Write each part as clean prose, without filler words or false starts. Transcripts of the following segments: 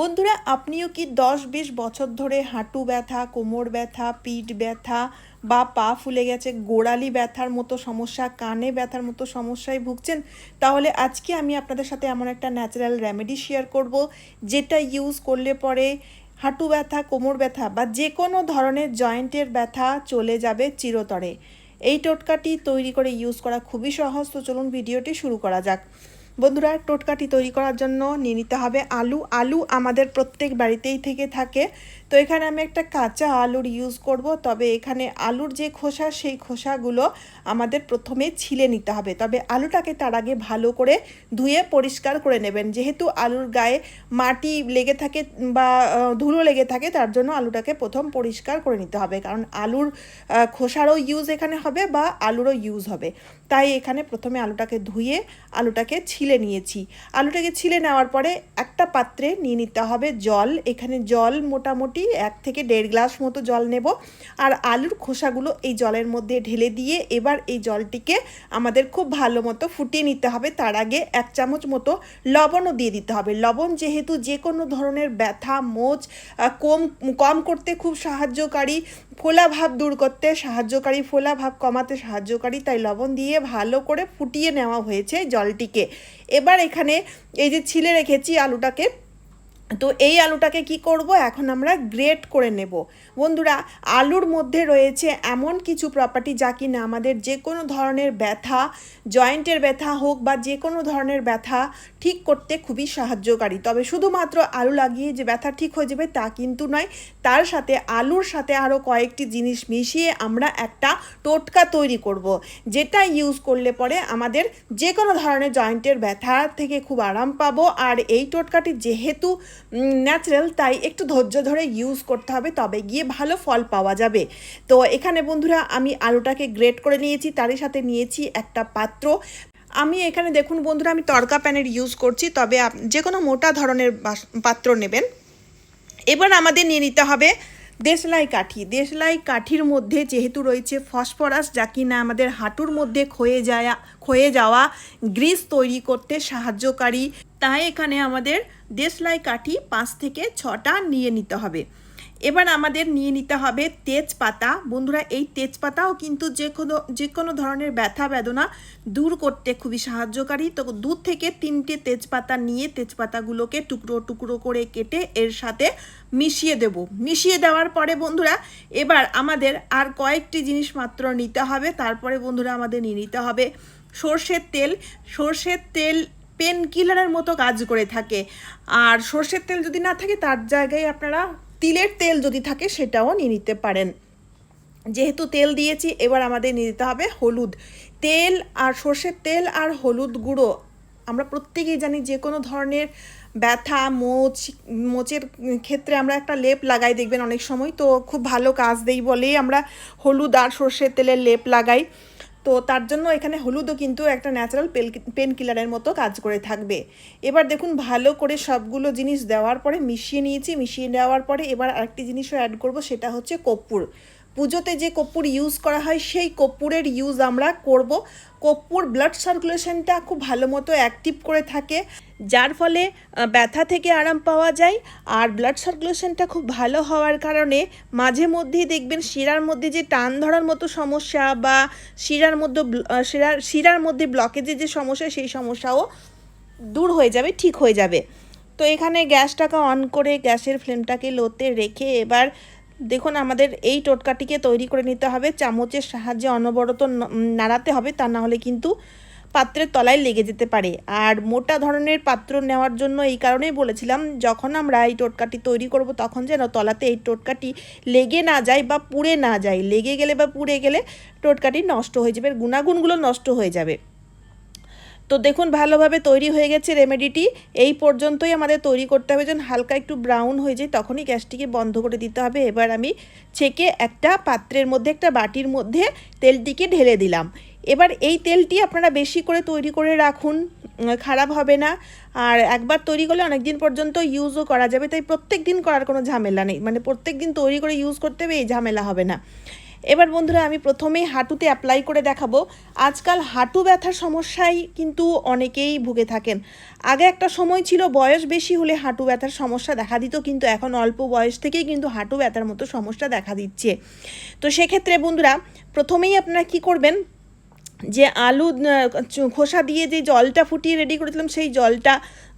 বন্ধুরা, আপনিও কি 10-20 বছর ধরে হাঁটু ব্যথা, কোমর ব্যথা, পিঠ ব্যথা বা পা ফুলে গেছে, গোড়ালি ব্যথার মতো সমস্যা, কানে ব্যথার মতো সমস্যায় ভুগছেন? তাহলে আজকে আমি আপনাদের সাথে এমন একটা ন্যাচারাল রেমেডি শেয়ার করব, যেটা ইউজ করলে পরে হাঁটু ব্যথা, কোমর ব্যথা বা যে কোনো ধরনের জয়েন্টের ব্যথা চলে যাবে চিরতরে। এই টোটকাটি তৈরি করে ইউজ করা খুবই সহজ। তো চলুন ভিডিওটি শুরু করা যাক। বন্ধুরা, টোটকাটি তৈরি করার জন্য নিয়ে নিতে হবে আলু। আলু আমাদের প্রত্যেক বাড়িতেই থেকে থাকে। তো এখানে আমি একটা কাঁচা আলুর ইউজ করব। তবে এখানে আলুর যে খোসা, সেই খোসাগুলো আমাদের প্রথমে ছিলে নিতে হবে। তবে আলুটাকে তার আগে ভালো করে ধুয়ে পরিষ্কার করে নেবেন। যেহেতু আলুর গায়ে মাটি লেগে থাকে বা ধুলো লেগে থাকে, তার জন্য আলুটাকে প্রথম পরিষ্কার করে নিতে হবে। কারণ আলুর খোসারও ইউজ এখানে হবে বা আলুরও ইউজ হবে। তাই এখানে প্রথমে আলুটাকে ধুয়ে আলুটাকে ছিলে নিয়েছি। আলুটাকে ছিলে নেওয়ার পরে একটা পাত্রে নিয়ে নিতে হবে জল। এখানে জল মোটামুটি 1 থেকে 1.5 গ্লাস মতো জল নেব। আর আলুর খোসাগুলো এই জলের মধ্যে ঢেলে দিয়ে এবার এই জলটিকে আমাদের খুব ভালো মতো ফুটিয়ে নিতে হবে। তার আগে 1 চামচ মতো লবণও দিয়ে দিতে হবে। লবণ যেহেতু যে কোনো ধরনের ব্যথা, মোচ কম করতে খুব সাহায্যকারী, ফোলা ভাব দূর করতে সাহায্যকারী, ফোলা ভাব কমাতে সাহায্যকারী, তাই লবণ দিয়ে ভালো করে ফুটিয়ে নেওয়া হয়েছে জলটিকে। এবার এখানে এই যে ছিলে রেখেছি আলুটাকে, তো এই আলুটাকে কি করব, এখন আমরা গ্রেট করে নেব। বন্ধুরা, আলুর মধ্যে রয়েছে এমন কিছু প্রপার্টি যা কিনা আমাদের যে কোনো ধরনের ব্যথা, জয়েন্টের ব্যথা হোক বা যে কোনো ধরনের ব্যথা ঠিক করতে খুবই সাহায্যকারী। তবে শুধুমাত্র আলু লাগিয়ে যে ব্যথা ঠিক হয়ে যাবে তা কিন্তু নয়। তার সাথে আলুর সাথে আরও কয়েকটি জিনিস মিশিয়ে আমরা একটা টোটকা তৈরি করব, যেটা ইউজ করলে পরে আমাদের যে কোনো ধরনের জয়েন্টের ব্যথা থেকে খুব আরাম পাবো। আর এই টোটকাটি যেহেতু ন্যাচারাল, তাই একটু ধৈর্য ধরে ইউজ করতে হবে, তবে গিয়ে ভালো ফল পাওয়া যাবে। তো এখানে বন্ধুরা আমি আলুটাকে গ্রেট করে নিয়েছি, তারই সাথে নিয়েছি একটা পাত্র। আমি এখানে দেখুন বন্ধুরা, আমি তড়কা প্যানের ইউজ করছি, তবে যে কোনো মোটা ধরনের পাত্র নেবেন। এবার আমাদের নিয়ে নিতে হবে দেশলাই কাঠি। দেশলাই কাঠির মধ্যে যেহেতু রয়েছে ফসফরাস, যা কিনা আমাদের হাঁটুর মধ্যে ক্ষয়ে যাওয়া গ্রিস তৈরি করতে সাহায্যকারী, তাই এখানে আমাদের দেশলাই কাঠি 5 থেকে 6টা নিয়ে নিতে হবে। এবার আমাদের নিয়ে নিতে হবে তেজপাতা। বন্ধুরা, এই তেজপাতাও কিন্তু যে কোনো ধরনের ব্যথা বেদনা দূর করতে খুবই সাহায্যকারী। তো 2 থেকে 3টে তেজপাতা নিয়ে তেজপাতাগুলোকে টুকরো টুকরো করে কেটে এর সাথে মিশিয়ে দেব। মিশিয়ে দেওয়ার পরে বন্ধুরা, এবার আমাদের আর কয়েকটি জিনিস মাত্র নিতে হবে। তারপরে বন্ধুরা আমাদের নিয়ে নিতে হবে সর্ষের তেল। সর্ষের তেল পেন কিলারের মতো কাজ করে থাকে। আর সর্ষের তেল যদি না থাকে, তার জায়গায় আপনারা তিলের তেল যদি থাকে সেটাও নিয়ে নিতে পারেন। যেহেতু তেল দিয়েছি, এবার আমাদের নিয়ে নিতে হবে হলুদ। তেল আর সর্ষের তেল আর হলুদ গুঁড়ো আমরা প্রত্যেকেই জানি যে কোনো ধরনের ব্যথা, মোচের ক্ষেত্রে আমরা একটা লেপ লাগাই, দেখবেন অনেক সময়, তো খুব ভালো কাজ দেই বলেই আমরা হলুদ আর সর্ষের তেলের লেপ লাগাই। তো তার জন্য এখানে হলুদও কিন্তু একটা ন্যাচারাল পেন কিলারের মতো কাজ করে থাকবে। এবার দেখুন ভালো করে সবগুলো জিনিস দেওয়ার পরে মিশিয়ে নিয়েছি। মিশিয়ে নেওয়ার পরে এবার আরেকটি জিনিসও অ্যাড করব, সেটা হচ্ছে কর্পূর। পুজোতে যে কর্পূর ইউজ করা হয় সেই কর্পূরের ইউজ আমরা করব। কর্পূর ব্লাড সার্কুলেশনটা খুব ভালো মতো অ্যাক্টিভ করে থাকে, যার ফলে ব্যথা থেকে আরাম পাওয়া যায়। আর ব্লাড সার্কুলেশনটা খুব ভালো হওয়ার কারণে মাঝে মধ্যেই দেখবেন শিরার মধ্যে যে টান ধরার মতো সমস্যা বা শিরার মধ্যে ব্লকেজের যে সমস্যা, সেই সমস্যাও দূর হয়ে যাবে, ঠিক হয়ে যাবে। তো এখানে গ্যাসটাকে অন করে গ্যাসের ফ্লেমটাকে লোতে রেখে এবার দেখুন আমাদের এই টোটকাটিকে তৈরি করে নিতে হবে। চামচের সাহায্যে অনবরত নাড়াতে হবে, তা না হলে কিন্তু পাত্রের তলায় লেগে যেতে পারে। আর মোটা ধরনের পাত্র নেওয়ার জন্য এই কারণেই বলেছিলাম, যখন আমরা এই টোটকাটি তৈরি করব তখন যেন তলাতে এই টোটকাটি লেগে না যায় বা পুড়ে না যায়। লেগে গেলে বা পুড়ে গেলে টোটকাটি নষ্ট হয়ে যাবে, গুণাগুণগুলো নষ্ট হয়ে যাবে। তো দেখুন ভালোভাবে তৈরি হয়ে গেছে রেমেডিটি। এই পর্যন্তই আমাদের তৈরি করতে হবে। যখন হালকা একটু ব্রাউন হয়ে যায় তখনই গ্যাসটিকে বন্ধ করে দিতে হবে। এবার আমি ছেঁকে একটা পাত্রের মধ্যে, একটা বাটির মধ্যে তেলটিকে ঢেলে দিলাম। এবার এই তেলটি আপনারা বেশি করে তৈরি করে রাখুন, খারাপ হবে না। আর একবার তৈরি করলে অনেক দিন পর্যন্ত ইউজও করা যাবে, তাই প্রত্যেক দিন করার কোনো ঝামেলা নেই। মানে প্রত্যেক দিন তৈরি করে ইউজ করতে হবে, এই ঝামেলা হবে না। এবার বন্ধুরা আমি প্রথমেই হাঁটুতে অ্যাপ্লাই করে দেখাবো। আজকাল হাঁটু ব্যথার সমস্যায় কিন্তু অনেকেই ভুগে থাকেন। আগে একটা সময় ছিল বয়স বেশি হলে হাঁটু ব্যথার সমস্যা দেখা দিত, কিন্তু এখন অল্প বয়স থেকেই কিন্তু হাঁটু ব্যথার মতো সমস্যা দেখা দিচ্ছে। তো সেক্ষেত্রে বন্ধুরা প্রথমেই আপনারা কি করবেন, যে আলু খোসা দিয়ে যে জলটা ফুটিয়ে রেডি করেছিলাম সেই জলটা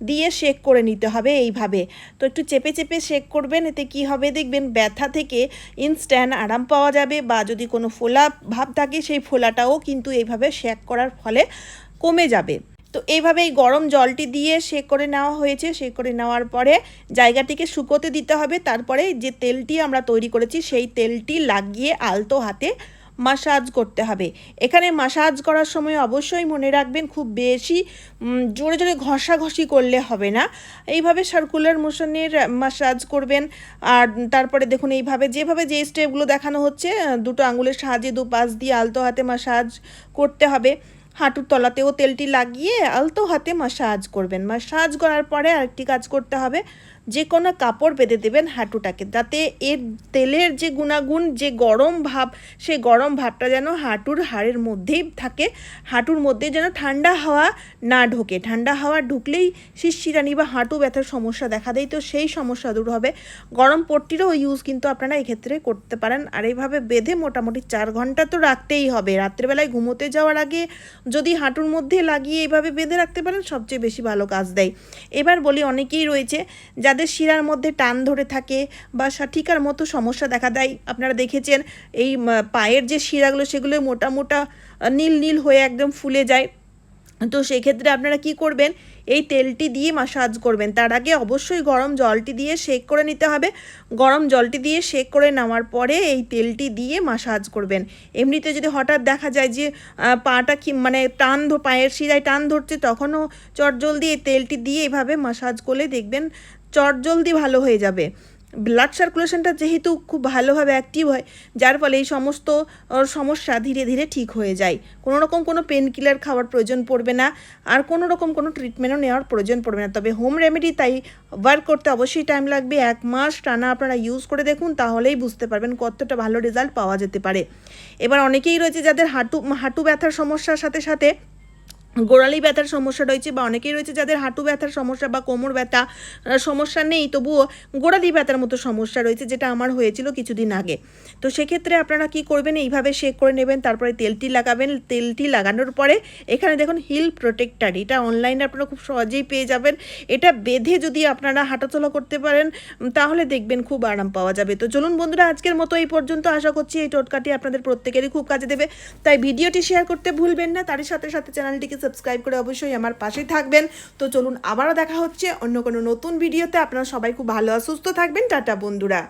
দিয়ে শেক করে নিতে হবে এইভাবে। তো একটু চেপে চেপে শেক করবেন, এতে কি হবে দেখবেন ব্যথা থেকে ইনস্ট্যান্ট আরাম পাওয়া যাবে, বা যদি কোনো ফোলা ভাব থাকে সেই ফোলাটাও কিন্তু এইভাবে শেক করার ফলে কমে যাবে। তো এইভাবে এই গরম জলটি দিয়ে শেক করে নেওয়া হয়েছে। শেক করে নেওয়ার পরে জায়গাটিকে শুকোতে দিতে হবে। তারপরে যে তেলটি আমরা তৈরি করেছি সেই তেলটি লাগিয়ে আলতো হাতে মাসাজ করতে হবে। এখানে মাসাজ করার সময় অবশ্যই মনে রাখবেন খুব বেশি জোরে জোরে ঘষাঘষি করলে হবে না, এইভাবে সার্কুলার মোশনের মাসাজ করবেন। আর তারপরে দেখুন এইভাবে যেভাবে যে স্টেপগুলো দেখানো হচ্ছে দুটো আঙুলের সাহায্যে দুপাশ দিয়ে আলতো হাতে মাসাজ করতে হবে। হাঁটুর তলাতেও তেলটি লাগিয়ে আলতো হাতে মাসাজ করবেন। মাসাজ করার পরে আরেকটি কাজ করতে হবে, যে কোনো কাপড় বেঁধে দেবেন হাঁটুটাকে, যাতে এর তেলের যে গুণাগুণ, যে গরম ভাব, সেই গরম ভাবটা যেন হাঁটুর হাড়ের মধ্যেই থাকে, হাঁটুর মধ্যে যেন ঠান্ডা হাওয়া না ঢোকে। ঠান্ডা হাওয়া ঢুকলেই শিরশিরানি বা হাঁটু ব্যথার সমস্যা দেখা দেয়, তো সেই সমস্যা দূর হবে। গরম পট্টিরও ইউজ কিন্তু আপনারা এক্ষেত্রে করতে পারেন। আর এইভাবে বেঁধে মোটামুটি 4 ঘন্টা তো রাখতেই হবে। রাত্রেবেলায় ঘুমোতে যাওয়ার আগে যদি হাঁটুর মধ্যে লাগিয়ে এইভাবে বেঁধে রাখতে পারেন সবচেয়ে বেশি ভালো কাজ দেয়। এবার বলি, অনেকেই রয়েছে যাদের শিরার মধ্যে টান ধরে থাকে বা সঠিকার মতো সমস্যা দেখা দেয়। আপনারা দেখেছেন এই পায়ের যে শিরাগুলো সেগুলো মোটা মোটা নীল নীল হয়ে একদম ফুলে যায়। তো সেক্ষেত্রে আপনারা কি করবেন, এই তেলটি দিয়ে মাসাজ করবেন। তার আগে অবশ্যই গরম জলটি দিয়ে শেক করে নিতে হবে। গরম জলটি দিয়ে শেক করে নেওয়ার পরে এই তেলটি দিয়ে মাসাজ করবেন। এমনিতে যদি হঠাৎ দেখা যায় যে পাটা কি মানে পায়ের শিরায় টান ধরছে, তখনও চটজলদি এই তেলটি দিয়ে এভাবে মাসাজ করলে দেখবেন চটজলদি ভালো হয়ে যাবে। ব্লাড সার্কুলেশনটা যেহেতু খুব ভালোভাবে অ্যাক্টিভ হয়, যার ফলে এই সমস্ত সমস্যা ধীরে ধীরে ঠিক হয়ে যায়। কোনো রকম কোনো পেন কিলার খাওয়ার প্রয়োজন পড়বে না, আর কোনো রকম কোনো ট্রিটমেন্টও নেওয়ার প্রয়োজন পড়বে না। তবে হোম রেমেডি তাই ওয়ার্ক করতে অবশ্যই টাইম লাগবে। 1 মাস টানা আপনারা ইউজ করে দেখুন, তাহলেই বুঝতে পারবেন কতটা ভালো রেজাল্ট পাওয়া যেতে পারে। এবার অনেকেই রয়েছে যাদের হাঁটু ব্যথার সমস্যার সাথে সাথে গোড়ালি ব্যথার সমস্যা রয়েছে, বা অনেকেই রয়েছে যাদের হাঁটু ব্যথার সমস্যা বা কোমর ব্যথা সমস্যা নেই, তবুও গোড়ালি ব্যথার মতো সমস্যা রয়েছে, যেটা আমার হয়েছিল কিছুদিন আগে। তো সেক্ষেত্রে আপনারা কি করবেন, এইভাবে শেক করে নেবেন, তারপরে তেলটি লাগাবেন। তেলটি লাগানোর পরে এখানে দেখুন হিল প্রোটেক্টার, এটা অনলাইনে আপনারা খুব সহজেই পেয়ে যাবেন। এটা বেঁধে যদি আপনারা হাঁটাচলা করতে পারেন তাহলে দেখবেন খুব আরাম পাওয়া যাবে। তো চলুন বন্ধুরা, আজকের মতো এই পর্যন্ত। আশা করছি এই টোটকাটি আপনাদের প্রত্যেকেরই খুব কাজে দেবে, তাই ভিডিওটি শেয়ার করতে ভুলবেন না। তার সাথে সাথে চ্যানেলটিকে সাবস্ক্রাইব করে অবশ্যই আমার পাশেই থাকবেন। তো চলুন আবারও দেখা হচ্ছে অন্য কোনো নতুন ভিডিওতে। আপনারা সবাই খুব ভালো আর সুস্থ থাকবেন। টাটা বন্ধুরা।